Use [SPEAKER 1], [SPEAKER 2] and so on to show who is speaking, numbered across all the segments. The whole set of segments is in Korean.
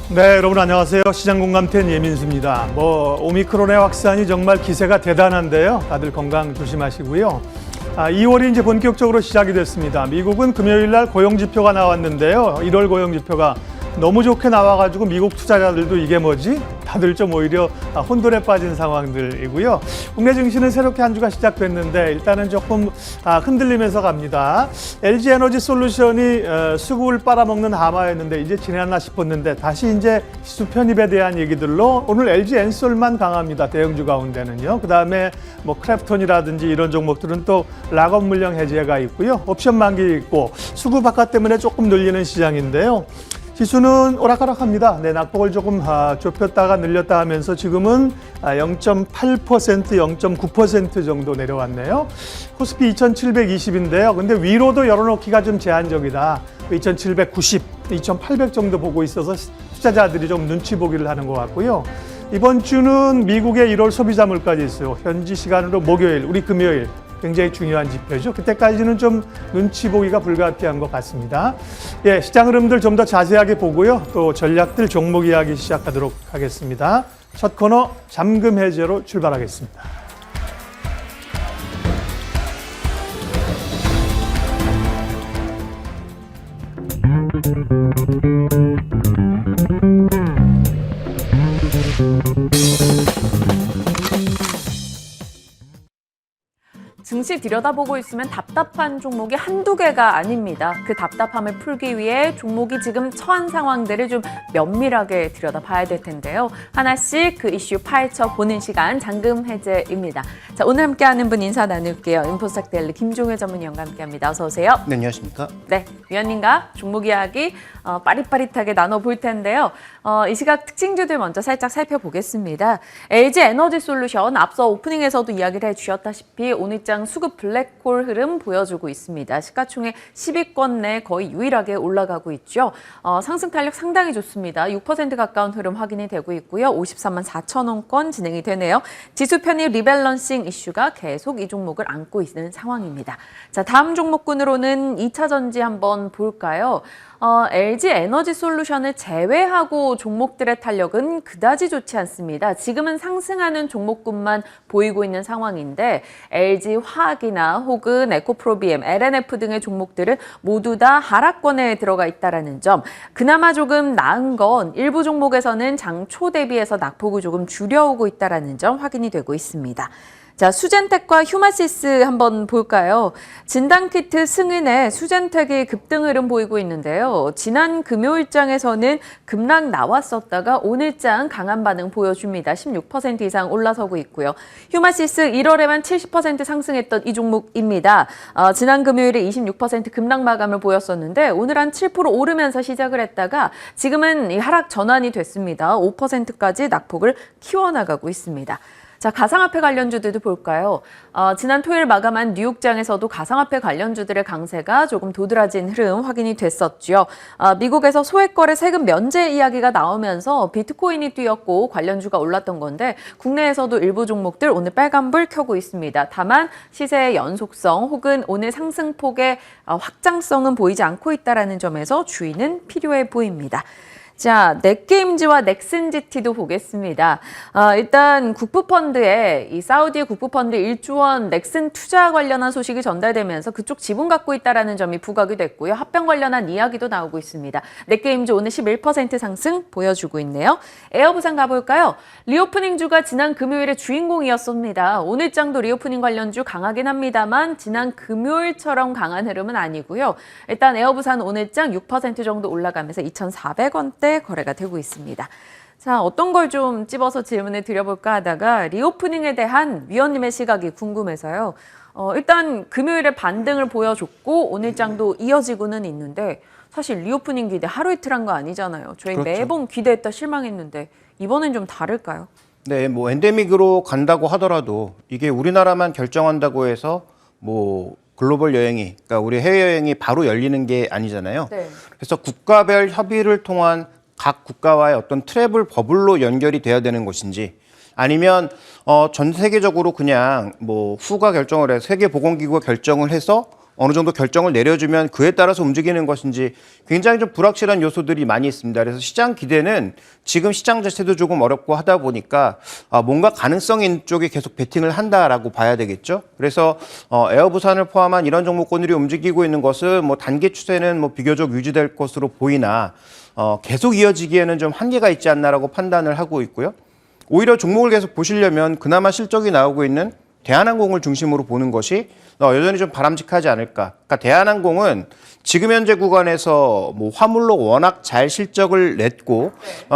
[SPEAKER 1] 네, 여러분 안녕하세요. 시장공감팀 예민수입니다. 오미크론의 확산이 정말 기세가 대단한데요. 다들 건강 조심하시고요. 2월이 이제 본격적으로 시작이 됐습니다. 미국은 금요일 날 고용지표가 나왔는데요. 1월 고용지표가 너무 좋게 나와가지고 미국 투자자들도 이게 뭐지? 다들 좀 오히려 혼돈에 빠진 상황들이고요. 국내 증시는 새롭게 한 주가 시작됐는데 일단은 조금 흔들리면서 갑니다. LG 에너지 솔루션이 수급을 빨아먹는 하마였는데 이제 지났나 싶었는데 다시 이제 지수 편입에 대한 얘기들로 오늘 LG 엔솔만 강합니다. 대형주 가운데는요. 그다음에 크래프톤이라든지 이런 종목들은 또 락업 물량 해제가 있고요. 옵션 만기 있고 수급 박화 때문에 조금 늘리는 시장인데요. 지수는 오락가락합니다. 네, 낙폭을 조금 좁혔다가 늘렸다 하면서 지금은 0.8%, 0.9% 정도 내려왔네요. 코스피 2720인데요. 근데 위로도 열어놓기가 좀 제한적이다. 2790, 2800 정도 보고 있어서 투자자들이 좀 눈치 보기를 하는 것 같고요. 이번 주는 미국의 1월 소비자 물가지 있어요. 현지 시간으로 목요일, 우리 금요일. 굉장히 중요한 지표죠. 그때까지는 좀 눈치 보기가 불가피한 것 같습니다. 예, 시장 흐름들 좀 더 자세하게 보고요. 또 전략들 종목 이야기 시작하도록 하겠습니다. 첫 코너 잠금 해제로 출발하겠습니다.
[SPEAKER 2] 증시 들여다보고 있으면 답답한 종목이 한두 개가 아닙니다. 그 답답함을 풀기 위해 종목이 지금 처한 상황들을 좀 면밀하게 들여다봐야 될 텐데요. 하나씩 그 이슈 파헤쳐 보는 시간 잠금 해제입니다. 자, 오늘 함께하는 분 인사 나눌게요. 인포스닥 데일리 김종회 전문위원과 함께합니다. 어서 오세요.
[SPEAKER 3] 네, 안녕하십니까?
[SPEAKER 2] 네, 위원님과 종목 이야기 빠릿빠릿하게 나눠볼 텐데요. 이 시각 특징주들 먼저 살짝 살펴보겠습니다. LG 에너지 솔루션 앞서 오프닝에서도 이야기를 해주셨다시피 오늘장 수급 블랙홀 흐름 보여주고 있습니다. 시가총액 10위권 내 거의 유일하게 올라가고 있죠. 상승 탄력 상당히 좋습니다. 6% 가까운 흐름 확인이 되고 있고요. 53만 4천 원권 진행이 되네요. 지수 편입 리밸런싱 이슈가 계속 이 종목을 안고 있는 상황입니다. 자, 다음 종목군으로는 2차 전지 한번 볼까요? LG 에너지 솔루션을 제외하고 종목들의 탄력은 그다지 좋지 않습니다. 지금은 상승하는 종목군만 보이고 있는 상황인데 LG 화학이나 혹은 에코프로비엠, LNF 등의 종목들은 모두 다 하락권에 들어가 있다는 점. 그나마 조금 나은 건 일부 종목에서는 장초 대비해서 낙폭을 조금 줄여오고 있다는 점 확인이 되고 있습니다. 자, 수젠텍과 휴마시스 한번 볼까요? 진단키트 승인에 수젠텍이 급등 흐름 보이고 있는데요. 지난 금요일장에서는 급락 나왔었다가 오늘장 강한 반응 보여줍니다. 16% 이상 올라서고 있고요. 휴마시스 1월에만 70% 상승했던 이 종목입니다. 지난 금요일에 26% 급락 마감을 보였었는데 오늘 한 7% 오르면서 시작을 했다가 지금은 이 하락 전환이 됐습니다. 5%까지 낙폭을 키워나가고 있습니다. 자, 가상화폐 관련주들도 볼까요? 지난 토요일 마감한 뉴욕장에서도 가상화폐 관련주들의 강세가 조금 도드라진 흐름 확인이 됐었죠. 미국에서 소액거래 세금 면제 이야기가 나오면서 비트코인이 뛰었고 관련주가 올랐던 건데 국내에서도 일부 종목들 오늘 빨간불 켜고 있습니다. 다만 시세의 연속성 혹은 오늘 상승폭의 확장성은 보이지 않고 있다는 점에서 주의는 필요해 보입니다. 자, 넷게임즈와 넥슨GT도 보겠습니다. 일단 국부펀드에 이 사우디의 국부펀드 1조 원 넥슨 투자 관련한 소식이 전달되면서 그쪽 지분 갖고 있다는 점이 부각이 됐고요. 합병 관련한 이야기도 나오고 있습니다. 넷게임즈 오늘 11% 상승 보여주고 있네요. 에어부산 가볼까요? 리오프닝주가 지난 금요일에 주인공이었습니다. 오늘장도 리오프닝 관련주 강하긴 합니다만 지난 금요일처럼 강한 흐름은 아니고요. 일단 에어부산 오늘장 6% 정도 올라가면서 2,400원대 거래가 되고 있습니다. 자, 어떤 걸 좀 찝어서 질문을 드려볼까 하다가 리오프닝에 대한 위원님의 시각이 궁금해서요. 일단 금요일에 반등을 보여줬고 오늘장도 이어지고는 있는데 사실 리오프닝 기대 하루 이틀 한 거 아니잖아요. 저희
[SPEAKER 3] 그렇죠.
[SPEAKER 2] 매번 기대했다 실망했는데 이번엔 좀 다를까요?
[SPEAKER 3] 네, 엔데믹으로 간다고 하더라도 이게 우리나라만 결정한다고 해서 글로벌 여행이, 그러니까 우리 해외여행이 바로 열리는 게 아니잖아요.
[SPEAKER 2] 네.
[SPEAKER 3] 그래서 국가별 협의를 통한 각 국가와의 어떤 트래블 버블로 연결이 돼야 되는 것인지 아니면 전 세계적으로 그냥 후가 결정을 해서 세계보건기구가 결정을 해서 어느 정도 결정을 내려주면 그에 따라서 움직이는 것인지 굉장히 좀 불확실한 요소들이 많이 있습니다. 그래서 시장 기대는 지금 시장 자체도 조금 어렵고 하다 보니까 뭔가 가능성 있는 쪽에 계속 베팅을 한다라고 봐야 되겠죠. 그래서 에어부산을 포함한 이런 종목군들이 움직이고 있는 것은 뭐 단기 추세는 뭐 비교적 유지될 것으로 보이나 계속 이어지기에는 좀 한계가 있지 않나라고 판단을 하고 있고요. 오히려 종목을 계속 보시려면 그나마 실적이 나오고 있는 대한항공을 중심으로 보는 것이 여전히 좀 바람직하지 않을까. 그러니까 대한항공은 지금 현재 구간에서 뭐 화물로 워낙 잘 실적을 냈고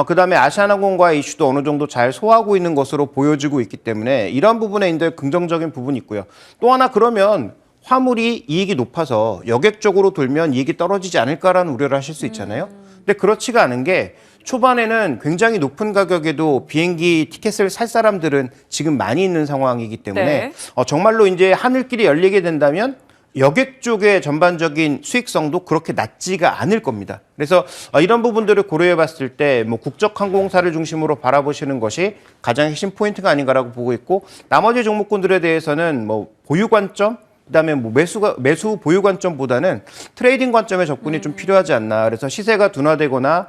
[SPEAKER 3] 그다음에 아시아나항공과의 이슈도 어느 정도 잘 소화하고 있는 것으로 보여지고 있기 때문에 이런 부분에 이제 긍정적인 부분이 있고요. 또 하나 그러면 화물이 이익이 높아서 여객적으로 돌면 이익이 떨어지지 않을까라는 우려를 하실 수 있잖아요. 근데 그렇지가 않은 게 초반에는 굉장히 높은 가격에도 비행기 티켓을 살 사람들은 지금 많이 있는 상황이기 때문에
[SPEAKER 2] 네.
[SPEAKER 3] 정말로 이제 하늘길이 열리게 된다면 여객 쪽의 전반적인 수익성도 그렇게 낮지가 않을 겁니다. 그래서 이런 부분들을 고려해 봤을 때 뭐 국적항공사를 중심으로 바라보시는 것이 가장 핵심 포인트가 아닌가라고 보고 있고 나머지 종목군들에 대해서는 뭐 보유 관점 그다음에 뭐 매수 보유 관점보다는 트레이딩 관점의 접근이 좀 필요하지 않나. 그래서 시세가 둔화되거나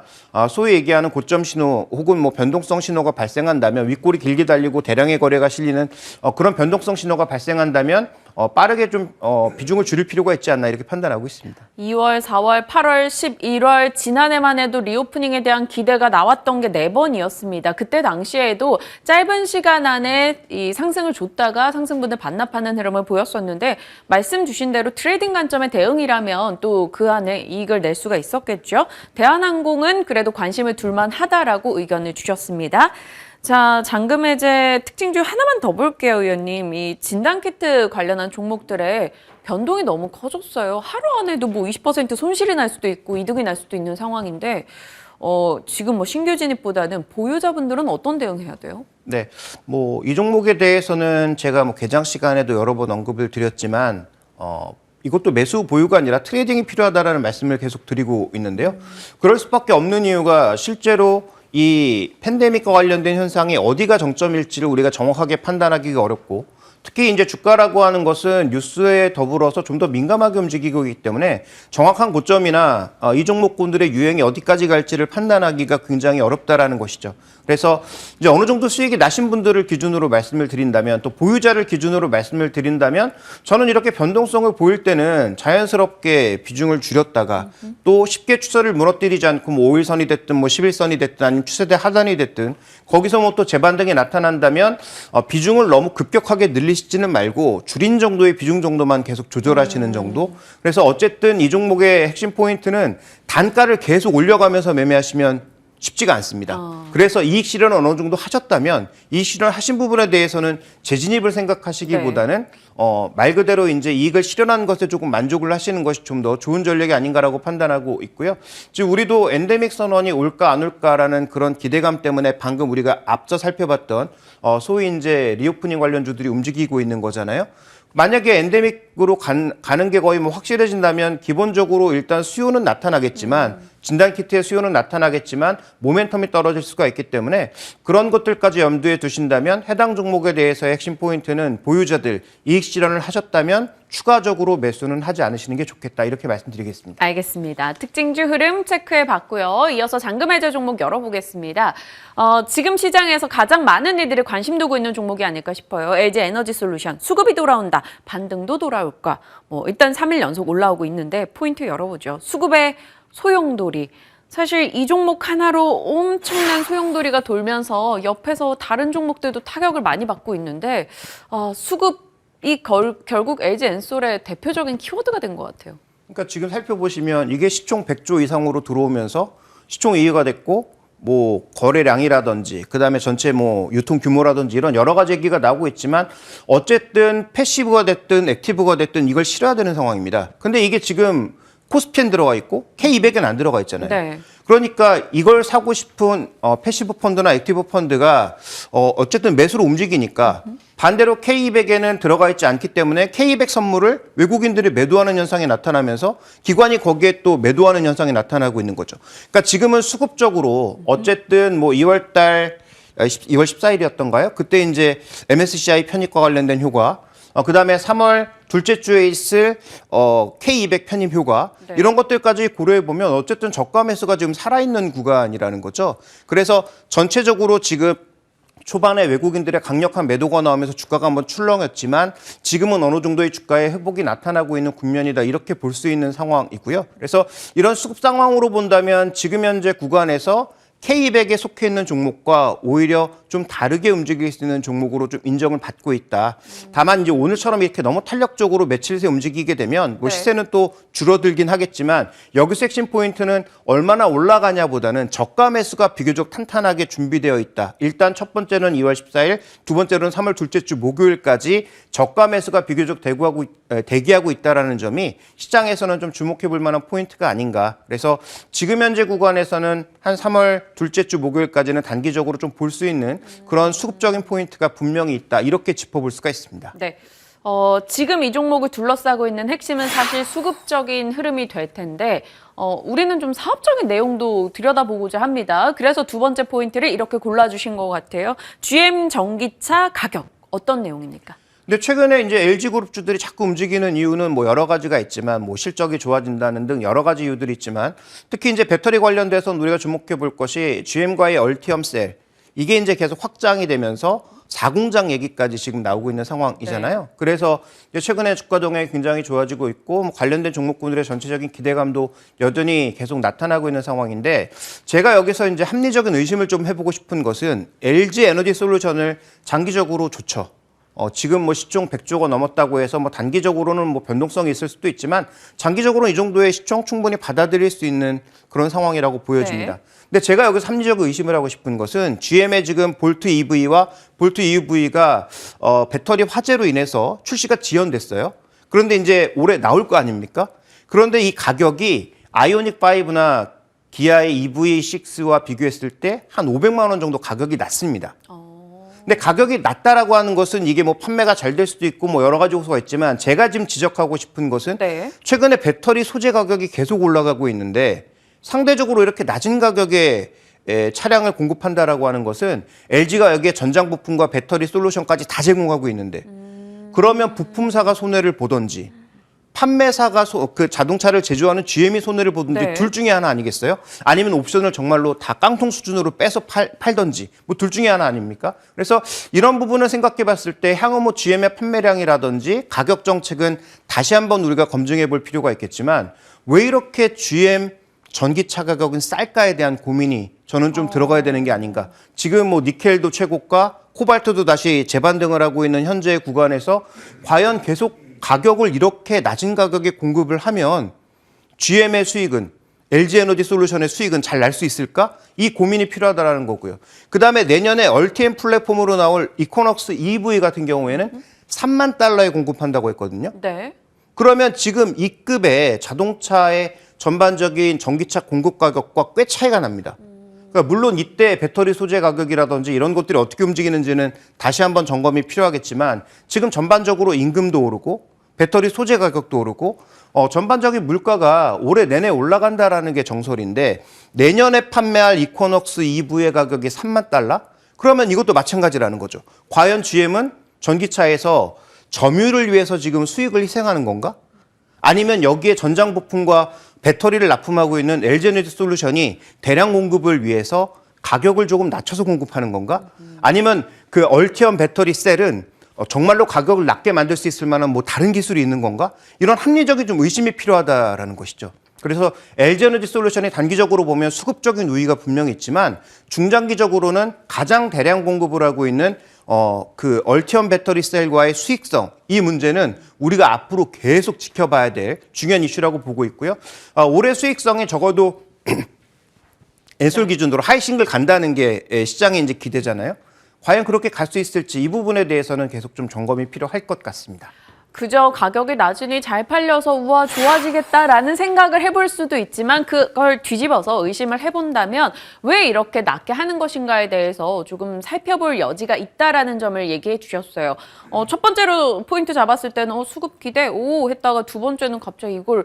[SPEAKER 3] 소위 얘기하는 고점 신호 혹은 뭐 변동성 신호가 발생한다면 윗골이 길게 달리고 대량의 거래가 실리는 그런 변동성 신호가 발생한다면 빠르게 좀 비중을 줄일 필요가 있지 않나 이렇게 판단하고 있습니다.
[SPEAKER 2] 2월, 4월, 8월, 11월 지난해만 해도 리오프닝에 대한 기대가 나왔던 게 4번이었습니다. 그때 당시에도 짧은 시간 안에 이 상승을 줬다가 상승분을 반납하는 흐름을 보였었는데 말씀 주신 대로 트레이딩 관점의 대응이라면 또 그 안에 이익을 낼 수가 있었겠죠. 대한항공은 그래도 관심을 둘만 하다라고 의견을 주셨습니다. 자, 잔금 해제 특징주 하나만 더 볼게요, 의원님. 이 진단키트 관련한 종목들의 변동이 너무 커졌어요. 하루 안에도 뭐 20% 손실이 날 수도 있고 이득이 날 수도 있는 상황인데 지금 뭐 신규 진입보다는 보유자분들은 어떤 대응해야 돼요?
[SPEAKER 3] 네, 뭐 이 종목에 대해서는 제가 뭐 개장 시간에도 여러 번 언급을 드렸지만 이것도 매수 보유가 아니라 트레이딩이 필요하다라는 말씀을 계속 드리고 있는데요. 그럴 수밖에 없는 이유가 실제로 이 팬데믹과 관련된 현상이 어디가 정점일지를 우리가 정확하게 판단하기가 어렵고 특히 이제 주가라고 하는 것은 뉴스에 더불어서 좀 더 민감하게 움직이고 있기 때문에 정확한 고점이나 이 종목군들의 유행이 어디까지 갈지를 판단하기가 굉장히 어렵다라는 것이죠. 그래서 이제 어느 정도 수익이 나신 분들을 기준으로 말씀을 드린다면 또 보유자를 기준으로 말씀을 드린다면 저는 이렇게 변동성을 보일 때는 자연스럽게 비중을 줄였다가 또 쉽게 추세를 무너뜨리지 않고 뭐 5일선이 됐든 뭐 10일선이 됐든 아니면 추세대 하단이 됐든 거기서 뭐 또 재반등이 나타난다면 비중을 너무 급격하게 늘리시지는 말고 줄인 정도의 비중 정도만 계속 조절하시는 정도. 그래서 어쨌든 이 종목의 핵심 포인트는 단가를 계속 올려가면서 매매하시면 쉽지가 않습니다. 그래서 이익 실현을 어느 정도 하셨다면 이익 실현을 하신 부분에 대해서는 재진입을 생각하시기보다는 말 그대로 이제 이익을 실현한 것에 조금 만족을 하시는 것이 좀 더 좋은 전략이 아닌가라고 판단하고 있고요. 지금 우리도 엔데믹 선언이 올까 안 올까라는 그런 기대감 때문에 방금 우리가 앞서 살펴봤던 소위 이제 리오프닝 관련주들이 움직이고 있는 거잖아요. 만약에 엔데믹으로 가는 게 거의 뭐 확실해진다면 기본적으로 일단 수요는 나타나겠지만 진단키트의 수요는 나타나겠지만 모멘텀이 떨어질 수가 있기 때문에 그런 것들까지 염두에 두신다면 해당 종목에 대해서의 핵심 포인트는 보유자들 이익 실현을 하셨다면 추가적으로 매수는 하지 않으시는 게 좋겠다 이렇게 말씀드리겠습니다.
[SPEAKER 2] 알겠습니다. 특징주 흐름 체크해 봤고요. 이어서 잔금 해제 종목 열어보겠습니다. 지금 시장에서 가장 많은 이들이 관심 두고 있는 종목이 아닐까 싶어요. LG 에너지 솔루션 수급이 돌아온다. 반등도 돌아올까? 일단 3일 연속 올라오고 있는데 포인트 열어보죠. 수급의 소용돌이. 사실 이 종목 하나로 엄청난 소용돌이가 돌면서 옆에서 다른 종목들도 타격을 많이 받고 있는데 수급이 결국 LG 엔솔의 대표적인 키워드가 된 것 같아요.
[SPEAKER 3] 그러니까 지금 살펴보시면 이게 시총 100조 이상으로 들어오면서 시총 2위가 됐고 뭐 거래량이라든지 그다음에 전체 뭐 유통 규모라든지 이런 여러 가지 얘기가 나오고 있지만 어쨌든 패시브가 됐든 액티브가 됐든 이걸 실어야 되는 상황입니다. 근데 이게 지금 코스피엔 들어가 있고 K200엔 안 들어가 있잖아요.
[SPEAKER 2] 네.
[SPEAKER 3] 그러니까 이걸 사고 싶은 패시브 펀드나 액티브 펀드가 어쨌든 매수로 움직이니까 반대로 K200에는 들어가 있지 않기 때문에 K200 선물을 외국인들이 매도하는 현상이 나타나면서 기관이 거기에 또 매도하는 현상이 나타나고 있는 거죠. 그러니까 지금은 수급적으로 어쨌든 뭐 2월 14일이었던가요? 그때 이제 MSCI 편입과 관련된 효과 그다음에 3월 둘째 주에 있을 K200 편입 효과
[SPEAKER 2] 네.
[SPEAKER 3] 이런 것들까지 고려해 보면 어쨌든 저가 매수가 지금 살아있는 구간이라는 거죠. 그래서 전체적으로 지금 초반에 외국인들의 강력한 매도가 나오면서 주가가 한번 출렁였지만 지금은 어느 정도의 주가의 회복이 나타나고 있는 국면이다 이렇게 볼 수 있는 상황이고요. 그래서 이런 수급 상황으로 본다면 지금 현재 구간에서 K200에 속해 있는 종목과 오히려 좀 다르게 움직일 수 있는 종목으로 좀 인정을 받고 있다. 다만 이제 오늘처럼 이렇게 너무 탄력적으로 며칠 새 움직이게 되면 뭐
[SPEAKER 2] 네.
[SPEAKER 3] 시세는 또 줄어들긴 하겠지만 여기서 핵심 포인트는 얼마나 올라가냐보다는 저가 매수가 비교적 탄탄하게 준비되어 있다. 일단 첫 번째는 2월 14일, 두 번째로는 3월 둘째 주 목요일까지 저가 매수가 비교적 대기하고 있다라는 점이 시장에서는 좀 주목해 볼 만한 포인트가 아닌가. 그래서 지금 현재 구간에서는 한 3월 둘째 주 목요일까지는 단기적으로 좀 볼 수 있는 그런 수급적인 포인트가 분명히 있다. 이렇게 짚어볼 수가 있습니다.
[SPEAKER 2] 네. 지금 이 종목을 둘러싸고 있는 핵심은 사실 수급적인 흐름이 될 텐데 우리는 좀 사업적인 내용도 들여다보고자 합니다. 그래서 두 번째 포인트를 이렇게 골라주신 것 같아요. GM 전기차 가격 어떤 내용입니까?
[SPEAKER 3] 근데 최근에 이제 LG그룹주들이 자꾸 움직이는 이유는 뭐 여러 가지가 있지만 뭐 실적이 좋아진다는 등 여러 가지 이유들이 있지만 특히 이제 배터리 관련돼서 우리가 주목해 볼 것이 GM과의 얼티엄 셀 이게 이제 계속 확장이 되면서 4공장 얘기까지 지금 나오고 있는 상황이잖아요.
[SPEAKER 2] 네.
[SPEAKER 3] 그래서 이제 최근에 주가 동향이 굉장히 좋아지고 있고 뭐 관련된 종목군들의 전체적인 기대감도 여전히 계속 나타나고 있는 상황인데 제가 여기서 이제 합리적인 의심을 좀 해보고 싶은 것은 LG 에너지 솔루션을 장기적으로 좋죠. 지금 뭐 시총 100조가 넘었다고 해서 뭐 단기적으로는 뭐 변동성이 있을 수도 있지만 장기적으로는 이 정도의 시총 충분히 받아들일 수 있는 그런 상황이라고 보여집니다.
[SPEAKER 2] 네.
[SPEAKER 3] 근데 제가 여기서 합리적 의심을 하고 싶은 것은 GM의 지금 볼트 EV와 볼트 EV가 배터리 화재로 인해서 출시가 지연됐어요. 그런데 이제 올해 나올 거 아닙니까? 그런데 이 가격이 아이오닉 5나 기아의 EV6와 비교했을 때 한 500만 원 정도 가격이 낮습니다. 근데 가격이 낮다라고 하는 것은 이게 뭐 판매가 잘 될 수도 있고 뭐 여러 가지 요소가 있지만 제가 지금 지적하고 싶은 것은
[SPEAKER 2] 네.
[SPEAKER 3] 최근에 배터리 소재 가격이 계속 올라가고 있는데 상대적으로 이렇게 낮은 가격에 차량을 공급한다라고 하는 것은 LG가 여기에 전장 부품과 배터리 솔루션까지 다 제공하고 있는데 그러면 부품사가 손해를 보던지 판매사가 그 자동차를 제조하는 GM이 손해를 보든지
[SPEAKER 2] 네.
[SPEAKER 3] 둘 중에 하나 아니겠어요? 아니면 옵션을 정말로 다 깡통 수준으로 빼서 팔던지 뭐 둘 중에 하나 아닙니까? 그래서 이런 부분을 생각해 봤을 때 향후 뭐 GM의 판매량이라든지 가격 정책은 다시 한번 우리가 검증해 볼 필요가 있겠지만 왜 이렇게 GM 전기차 가격은 쌀까에 대한 고민이 저는 좀 들어가야 되는 게 아닌가. 지금 뭐 니켈도 최고가, 코발트도 다시 재반등을 하고 있는 현재 구간에서 과연 계속 가격을 이렇게 낮은 가격에 공급을 하면 GM의 수익은 LG 에너지 솔루션의 수익은 잘 날 수 있을까? 이 고민이 필요하다는 거고요. 그다음에 내년에 얼티엠 플랫폼으로 나올 이코넉스 EV 같은 경우에는 3만 달러에 공급한다고 했거든요.
[SPEAKER 2] 네.
[SPEAKER 3] 그러면 지금 이 급의 자동차의 전반적인 전기차 공급 가격과 꽤 차이가 납니다. 그러니까 물론 이때 배터리 소재 가격이라든지 이런 것들이 어떻게 움직이는지는 다시 한번 점검이 필요하겠지만 지금 전반적으로 임금도 오르고 배터리 소재 가격도 오르고 전반적인 물가가 올해 내내 올라간다라는 게 정설인데 내년에 판매할 이코넉스 EV의 가격이 3만 달러? 그러면 이것도 마찬가지라는 거죠. 과연 GM은 전기차에서 점유율을 위해서 지금 수익을 희생하는 건가? 아니면 여기에 전장 부품과 배터리를 납품하고 있는 LG 에너지 솔루션이 대량 공급을 위해서 가격을 조금 낮춰서 공급하는 건가? 아니면 그 얼티엄 배터리 셀은 정말로 가격을 낮게 만들 수 있을 만한 뭐 다른 기술이 있는 건가? 이런 합리적인 좀 의심이 필요하다라는 것이죠. 그래서 LG 에너지 솔루션이 단기적으로 보면 수급적인 우위가 분명히 있지만 중장기적으로는 가장 대량 공급을 하고 있는 그 얼티엄 배터리 셀과의 수익성, 이 문제는 우리가 앞으로 계속 지켜봐야 될 중요한 이슈라고 보고 있고요. 올해 수익성이 적어도 엔솔 기준으로 하이싱글 간다는 게 시장의 이제 기대잖아요. 과연 그렇게 갈 수 있을지 이 부분에 대해서는 계속 좀 점검이 필요할 것 같습니다.
[SPEAKER 2] 그저 가격이 낮으니 잘 팔려서 우와 좋아지겠다라는 생각을 해볼 수도 있지만 그걸 뒤집어서 의심을 해본다면 왜 이렇게 낮게 하는 것인가에 대해서 조금 살펴볼 여지가 있다라는 점을 얘기해 주셨어요. 첫 번째로 포인트 잡았을 때는 수급 기대 오 했다가 두 번째는 갑자기 이걸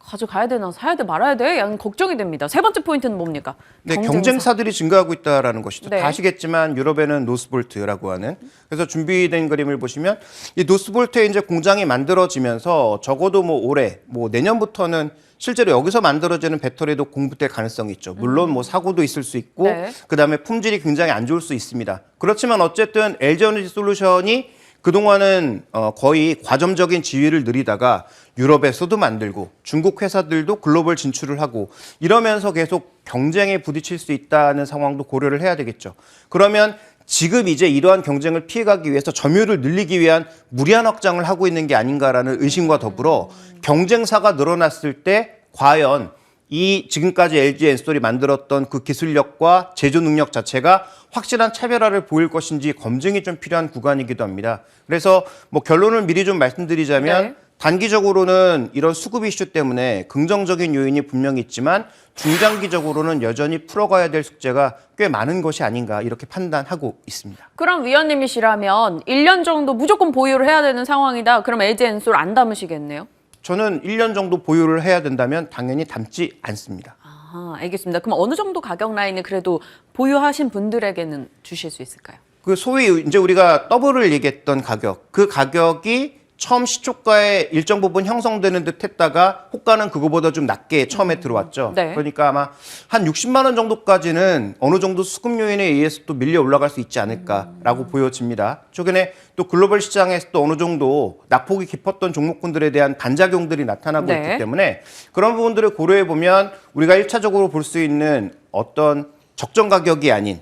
[SPEAKER 2] 가져가야 되나 사야 돼 말아야 돼? 약간 걱정이 됩니다. 세 번째 포인트는 뭡니까?
[SPEAKER 3] 네, 경쟁사들이 증가하고 있다라는 것이죠.
[SPEAKER 2] 네.
[SPEAKER 3] 다 아시겠지만 유럽에는 노스볼트라고 하는 그래서 준비된 그림을 보시면 이 노스볼트에 이제 공장이 만들어지면서 적어도 뭐 올해 뭐 내년부터는 실제로 여기서 만들어지는 배터리도 공급될 가능성이 있죠. 물론 뭐 사고도 있을 수 있고
[SPEAKER 2] 네.
[SPEAKER 3] 그다음에 품질이 굉장히 안 좋을 수 있습니다. 그렇지만 어쨌든 LG에너지솔루션이 그동안은 거의 과점적인 지위를 누리다가 유럽에서도 만들고 중국 회사들도 글로벌 진출을 하고 이러면서 계속 경쟁에 부딪힐 수 있다는 상황도 고려를 해야 되겠죠. 그러면 지금 이제 이러한 경쟁을 피해가기 위해서 점유율을 늘리기 위한 무리한 확장을 하고 있는 게 아닌가라는 의심과 더불어 경쟁사가 늘어났을 때 과연 이 지금까지 LG 엔솔이 만들었던 그 기술력과 제조 능력 자체가 확실한 차별화를 보일 것인지 검증이 좀 필요한 구간이기도 합니다. 그래서 뭐 결론을 미리 좀 말씀드리자면
[SPEAKER 2] 네.
[SPEAKER 3] 단기적으로는 이런 수급 이슈 때문에 긍정적인 요인이 분명히 있지만 중장기적으로는 여전히 풀어가야 될 숙제가 꽤 많은 것이 아닌가 이렇게 판단하고 있습니다.
[SPEAKER 2] 그럼 위원님이시라면 1년 정도 무조건 보유를 해야 되는 상황이다. 그럼 LG 엔솔 안 담으시겠네요?
[SPEAKER 3] 저는 1년 정도 보유를 해야 된다면 당연히 담지 않습니다.
[SPEAKER 2] 아, 알겠습니다. 그럼 어느 정도 가격 라인을 그래도 보유하신 분들에게는 주실 수 있을까요?
[SPEAKER 3] 그 소위 이제 우리가 더블을 얘기했던 가격, 그 가격이 처음 시초가에 일정 부분 형성되는 듯 했다가 호가는 그거보다 좀 낮게 처음에 들어왔죠.
[SPEAKER 2] 네.
[SPEAKER 3] 그러니까 아마 한 60만 원 정도까지는 어느 정도 수급 요인에 의해서 또 밀려 올라갈 수 있지 않을까라고 보여집니다. 최근에 또 글로벌 시장에서 또 어느 정도 낙폭이 깊었던 종목군들에 대한 반작용들이 나타나고
[SPEAKER 2] 네.
[SPEAKER 3] 있기 때문에 그런 부분들을 고려해 보면 우리가 1차적으로 볼 수 있는 어떤 적정 가격이 아닌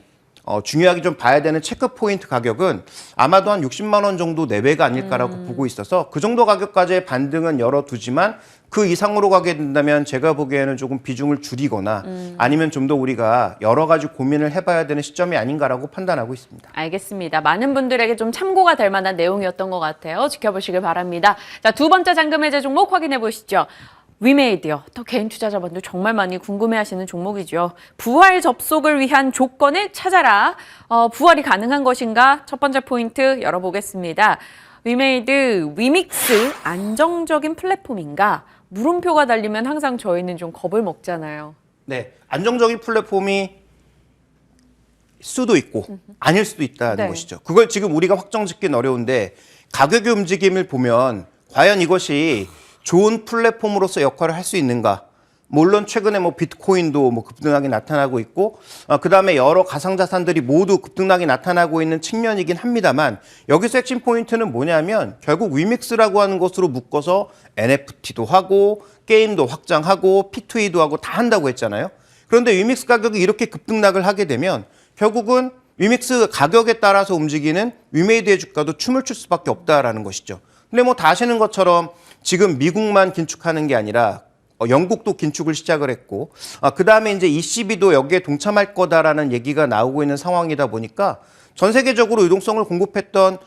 [SPEAKER 3] 중요하게 좀 봐야 되는 체크 포인트 가격은 아마도 한 60만 원 정도 내외가 아닐까라고 보고 있어서 그 정도 가격까지의 반등은 열어두지만 그 이상으로 가게 된다면 제가 보기에는 조금 비중을 줄이거나 아니면 좀 더 우리가 여러 가지 고민을 해봐야 되는 시점이 아닌가라고 판단하고 있습니다.
[SPEAKER 2] 알겠습니다. 많은 분들에게 좀 참고가 될 만한 내용이었던 것 같아요. 지켜보시길 바랍니다. 자, 두 번째 잔금 해제 종목 확인해 보시죠. 위메이드요. 또 개인 투자자분들 정말 많이 궁금해하시는 종목이죠. 부활 접속을 위한 조건을 찾아라. 부활이 가능한 것인가? 첫 번째 포인트 열어보겠습니다. 위메이드, 위믹스 안정적인 플랫폼인가? 물음표가 달리면 항상 저희는 좀 겁을 먹잖아요.
[SPEAKER 3] 네, 안정적인 플랫폼이 수도 있고 아닐 수도 있다는
[SPEAKER 2] 네.
[SPEAKER 3] 것이죠. 그걸 지금 우리가 확정짓기는 어려운데 가격의 움직임을 보면 과연 이것이 좋은 플랫폼으로서 역할을 할 수 있는가? 물론 최근에 뭐 비트코인도 뭐 급등하게 나타나고 있고 그다음에 여러 가상자산들이 모두 급등하게 나타나고 있는 측면이긴 합니다만 여기서 핵심 포인트는 뭐냐면 결국 위믹스라고 하는 것으로 묶어서 NFT도 하고 게임도 확장하고 P2E도 하고 다 한다고 했잖아요. 그런데 위믹스 가격이 이렇게 급등락을 하게 되면 결국은 위믹스 가격에 따라서 움직이는 위메이드의 주가도 춤을 출 수밖에 없다라는 것이죠. 근데 뭐 다 아시는 것처럼 지금 미국만 긴축하는 게 아니라 영국도 긴축을 시작을 했고 그다음에 이제 ECB도 여기에 동참할 거다라는 얘기가 나오고 있는 상황이다 보니까 전 세계적으로 유동성을 공급했던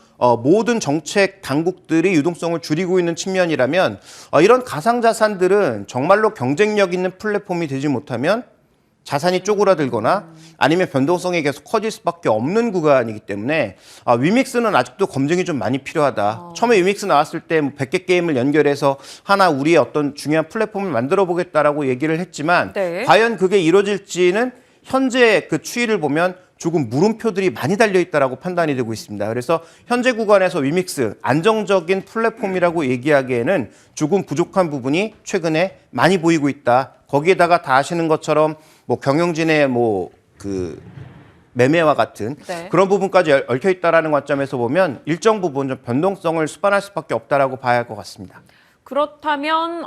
[SPEAKER 3] 모든 정책 당국들이 유동성을 줄이고 있는 측면이라면 이런 가상자산들은 정말로 경쟁력 있는 플랫폼이 되지 못하면 자산이 쪼그라들거나 아니면 변동성이 계속 커질 수밖에 없는 구간이기 때문에 위믹스는 아직도 검증이 좀 많이 필요하다. 처음에 위믹스 나왔을 때 100개 게임을 연결해서 하나 우리의 어떤 중요한 플랫폼을 만들어 보겠다라고 얘기를 했지만
[SPEAKER 2] 네.
[SPEAKER 3] 과연 그게 이루어질지는 현재 그 추이를 보면 조금 물음표들이 많이 달려 있다라고 판단이 되고 있습니다. 그래서 현재 구간에서 위믹스 안정적인 플랫폼이라고 얘기하기에는 조금 부족한 부분이 최근에 많이 보이고 있다. 거기에다가 다 아시는 것처럼 뭐 경영진의 뭐 그 매매와 같은
[SPEAKER 2] 네.
[SPEAKER 3] 그런 부분까지 얽혀 있다라는 관점에서 보면 일정 부분 좀 변동성을 수반할 수밖에 없다라고 봐야 할 것 같습니다.
[SPEAKER 2] 그렇다면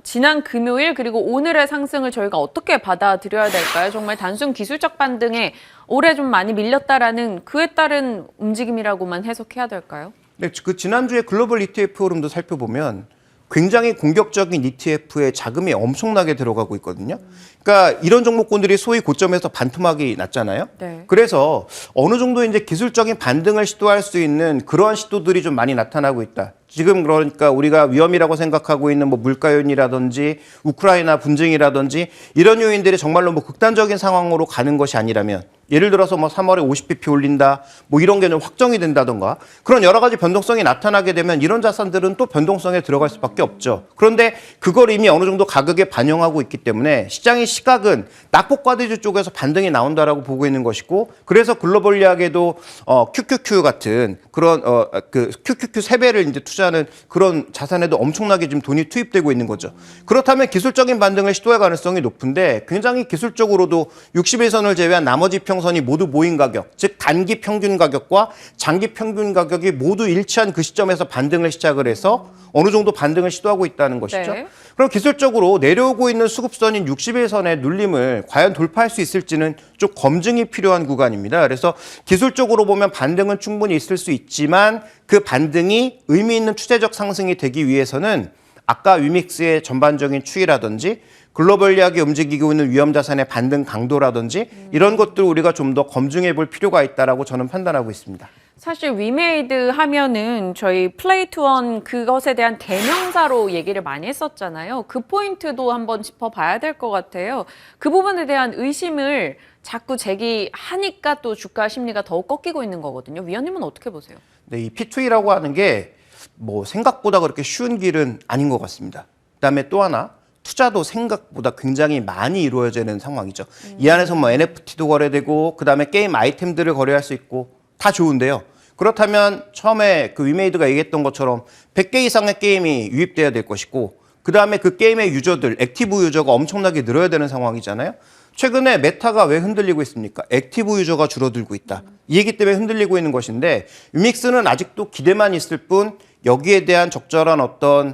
[SPEAKER 2] 지난 금요일 그리고 오늘의 상승을 저희가 어떻게 받아들여야 될까요? 정말 단순 기술적 반등에 올해 좀 많이 밀렸다라는 그에 따른 움직임이라고만 해석해야 될까요?
[SPEAKER 3] 네, 그 지난주에 글로벌 ETF 흐름도 살펴보면 굉장히 공격적인 ETF에 자금이 엄청나게 들어가고 있거든요. 그러니까 이런 종목군들이 소위 고점에서 반토막이 났잖아요.
[SPEAKER 2] 네.
[SPEAKER 3] 그래서 어느 정도 이제 기술적인 반등을 시도할 수 있는 그러한 시도들이 좀 많이 나타나고 있다. 지금 그러니까 우리가 위험이라고 생각하고 있는 뭐 물가 요인이라든지 우크라이나 분쟁이라든지 이런 요인들이 정말로 뭐 극단적인 상황으로 가는 것이 아니라면 예를 들어서 뭐 3월에 50bp 올린다 뭐 이런 게 좀 확정이 된다던가 그런 여러 가지 변동성이 나타나게 되면 이런 자산들은 또 변동성에 들어갈 수밖에 없죠. 그런데 그걸 이미 어느 정도 가격에 반영하고 있기 때문에 시장의 시각은 낙폭과대주 쪽에서 반등이 나온다라고 보고 있는 것이고 그래서 글로벌리하게도 QQQ 같은 그런 그 QQQ 세배를 이제 투자하는 그런 자산에도 엄청나게 지금 돈이 투입되고 있는 거죠. 그렇다면 기술적인 반등을 시도할 가능성이 높은데 굉장히 기술적으로도 60일선을 제외한 나머지 평선이 모두 모인 가격, 즉 단기 평균 가격과 장기 평균 가격이 모두 일치한 그 시점에서 반등을 시작을 해서 어느 정도 반등을 시도하고 있다는 것이죠.
[SPEAKER 2] 네.
[SPEAKER 3] 그럼 기술적으로 내려오고 있는 수급선인 60일선의 눌림을 과연 돌파할 수 있을지는 좀 검증이 필요한 구간입니다. 그래서 기술적으로 보면 반등은 충분히 있을 수 있지만 그 반등이 의미 있는 추세적 상승이 되기 위해서는 아까 위믹스의 전반적인 추이라든지 글로벌리하게 움직이고 있는 위험 자산의 반등 강도라든지 이런 것들을 우리가 좀 더 검증해 볼 필요가 있다라고 저는 판단하고 있습니다.
[SPEAKER 2] 사실 위메이드 하면은 저희 플레이투원 그것에 대한 대명사로 얘기를 많이 했었잖아요. 그 포인트도 한번 짚어봐야 될 것 같아요. 그 부분에 대한 의심을 자꾸 제기하니까 또 주가 심리가 더욱 꺾이고 있는 거거든요. 위원님은 어떻게 보세요?
[SPEAKER 3] 네, 이 P2E라고 하는 게 뭐 생각보다 그렇게 쉬운 길은 아닌 것 같습니다. 그다음에 또 하나 투자도 생각보다 굉장히 많이 이루어지는 상황이죠. 이 안에서 뭐 NFT도 거래되고 그다음에 게임 아이템들을 거래할 수 있고 다 좋은데요. 그렇다면 처음에 그 위메이드가 얘기했던 것처럼 100개 이상의 게임이 유입돼야 될 것이고 그다음에 그 게임의 유저들, 액티브 유저가 엄청나게 늘어야 되는 상황이잖아요. 최근에 메타가 왜 흔들리고 있습니까? 액티브 유저가 줄어들고 있다. 이 얘기 때문에 흔들리고 있는 것인데 위믹스는 아직도 기대만 있을 뿐 여기에 대한 적절한 어떤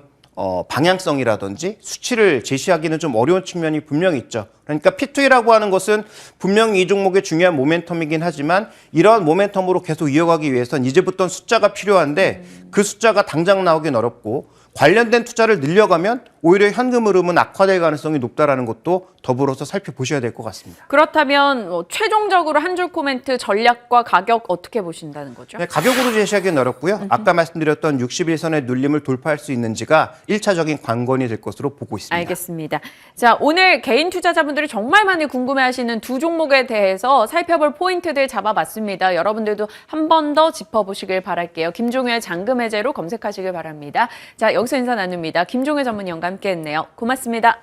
[SPEAKER 3] 방향성이라든지 수치를 제시하기는 좀 어려운 측면이 분명히 있죠. 그러니까 P2E라고 하는 것은 분명히 이 종목의 중요한 모멘텀이긴 하지만 이러한 모멘텀으로 계속 이어가기 위해선 이제부터 숫자가 필요한데 그 숫자가 당장 나오긴 어렵고 관련된 투자를 늘려가면 오히려 현금 흐름은 악화될 가능성이 높다라는 것도 더불어서 살펴보셔야 될 것 같습니다.
[SPEAKER 2] 그렇다면 최종적으로 한 줄 코멘트 전략과 가격 어떻게 보신다는 거죠?
[SPEAKER 3] 네, 가격으로 제시하기는 어렵고요. 아까 말씀드렸던 61선의 눌림을 돌파할 수 있는지가 1차적인 관건이 될 것으로 보고 있습니다.
[SPEAKER 2] 알겠습니다. 자, 오늘 개인 투자자분들이 정말 많이 궁금해하시는 두 종목에 대해서 살펴볼 포인트들 잡아봤습니다. 여러분들도 한 번 더 짚어보시길 바랄게요. 김종효의 잔금 해제로 검색하시길 바랍니다. 자, 여기서 인사 나눕니다. 김종효 전문위원과 함께했네요. 고맙습니다.